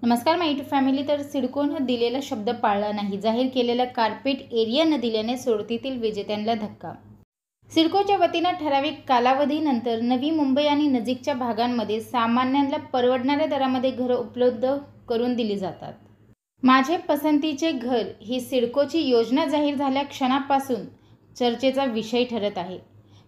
नमस्कार माय YouTube family. तर सिडकोनं दिलेला शब्द पाळला नाही, जाहीर केलेला कार्पेट एरिया न दिल्याने सोडतीतील विजेत्यांना धक्का। सिडकोच्या वतीनं ठराविक कालावधीनंतर नवी मुंबई आणि नजीकच्या भागांमध्ये सामान्यांना परवडणाऱ्या दरामध्ये घरं उपलब्ध करून दिली जातात। माझे पसंतीचे घर ही सिडकोची योजना जाहीर झाल्या क्षणापासून चर्चेचा विषय ठरत आहे।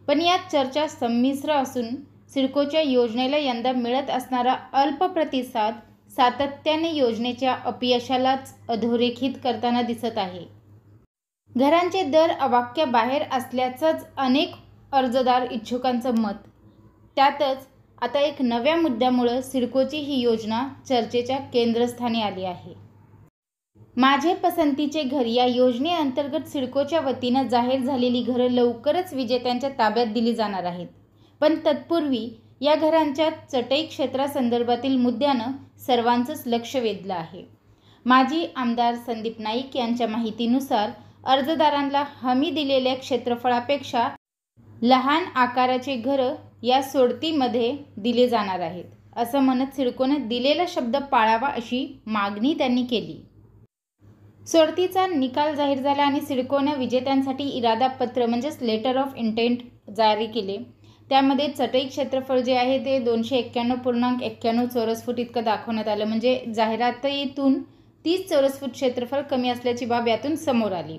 पण यात चर्चा संमिश्र असून सिडकोच्या योजनेला यंदा मिळत असणारा अल्प प्रतिसाद सातत्याने योजनेच्या अपयशालाच अधोरेखित करताना दिसत आहे। घरांचे दर अवाक्याबाहेर असल्याचंच अनेक अर्जदार इच्छुकांचं मत। त्यातच आता एक नव्या मुद्द्यामुळे सिडकोची ही योजना चर्चेच्या केंद्रस्थानी आली आहे। माझे पसंतीचे घर या योजनेअंतर्गत सिडकोच्या वतीनं जाहीर झालेली घरं लवकरच विजेत्यांच्या ताब्यात दिली जाणार आहेत। पण तत्पूर्वी या घरांच्या चटई क्षेत्रासंदर्भातील मुद्द्यानं सर्वांचंच लक्ष वेधलं आहे। माजी आमदार संदीप नाईक यांच्या माहितीनुसार अर्जदारांना हमी दिलेल्या क्षेत्रफळापेक्षा लहान आकाराचे घरं या सोडतीमध्ये दिले जाणार आहेत, असं म्हणत सिडकोनं दिलेला शब्द पाळावा अशी मागणी त्यांनी केली। सोडतीचा निकाल जाहीर झाला आणि सिडकोनं विजेत्यांसाठी इरादापत्र म्हणजेच लेटर ऑफ इंटेंट जारी केले। त्यामध्ये चटई क्षेत्रफळ जे आहे ते 291.91 चौरस फूट इतकं दाखवण्यात आलं। म्हणजे जाहिरातीतून 30 चौरस फूट क्षेत्रफळ कमी असल्याची बाब यातून समोर आली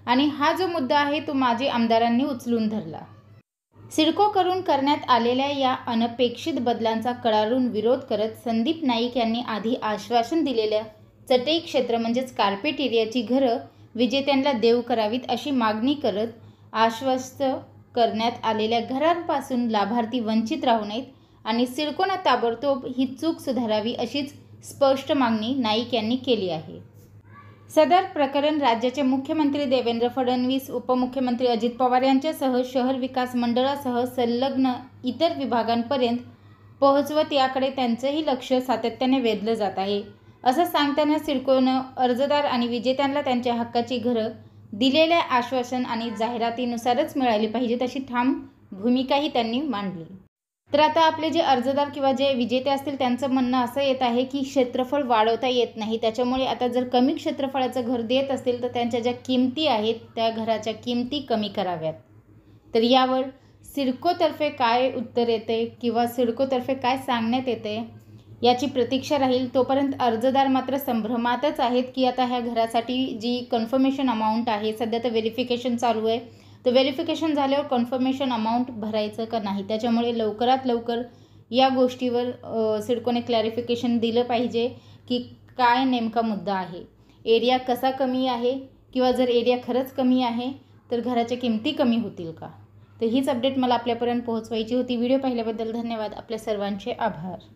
आणि हा जो मुद्दा आहे तो माजी आमदारांनी उचलून धरला। सिडकोकडून करण्यात आलेल्या या अनपेक्षित बदलांचा कडाडून विरोध करत संदीप नाईक यांनी आधी आश्वासन दिलेल्या चटई क्षेत्र म्हणजेच कार्पेट एरियाची घरं विजेत्यांना देऊ करावीत अशी मागणी करत आश्वस्त करण्यात आलेल्या घरांपासून लाभार्थी वंचित राहू नयेत आणि सिडकोनं ताबडतोब ही चूक सुधारावी अशीच स्पष्ट मागणी नाईक यांनी केली आहे। सदर प्रकरण राज्याचे मुख्यमंत्री देवेंद्र फडणवीस, उपमुख्यमंत्री अजित पवार यांच्यासह शहर विकास मंडळासह संलग्न इतर विभागांपर्यंत पोहोचवत याकडे त्यांचंही लक्ष सातत्याने वेधलं जात आहे, असं सांगताना सिडकोनं अर्जदार आणि विजेत्यांना त्यांच्या हक्काची घरं दिलेल्या आश्वासन आणि जाहिरातीनुसारच मिळाली पाहिजेत अशी ठाम भूमिकाही त्यांनी मांडली। तर आता आपले जे अर्जदार किंवा जे विजेते असतील त्यांचं म्हणणं असं येत आहे की क्षेत्रफळ वाढवता येत नाही, त्याच्यामुळे आता जर कमी क्षेत्रफळाचं घर देत असतील तर त्यांच्या ज्या किमती आहेत त्या घराच्या किमती कमी कराव्यात। तर यावर सिडकोतर्फे काय उत्तर येते किंवा सिडकोतर्फे काय सांगण्यात येते याची प्रतीक्षा राहील। तोपर्यंत अर्जदार मात्र संभ्रमातच आहेत की आता ह्या घरासाठी जी कन्फर्मेशन अमाऊंट आहे, सध्या तर व्हेरिफिकेशन चालू आहे, तर व्हेरिफिकेशन झाल्यावर कन्फर्मेशन अमाऊंट भरायचं का नाही, त्याच्यामुळे लवकरात लवकर या गोष्टीवर सिडकोने क्लॅरिफिकेशन दिलं पाहिजे की काय नेमका मुद्दा आहे, एरिया कसा कमी आहे किंवा जर एरिया खरंच कमी आहे तर घराच्या किमती कमी होतील का। तर हीच अपडेट मला आपल्यापर्यंत पोहोचवायची होती। व्हिडिओ पाहिल्याबद्दल धन्यवाद। आपल्या सर्वांचे आभार।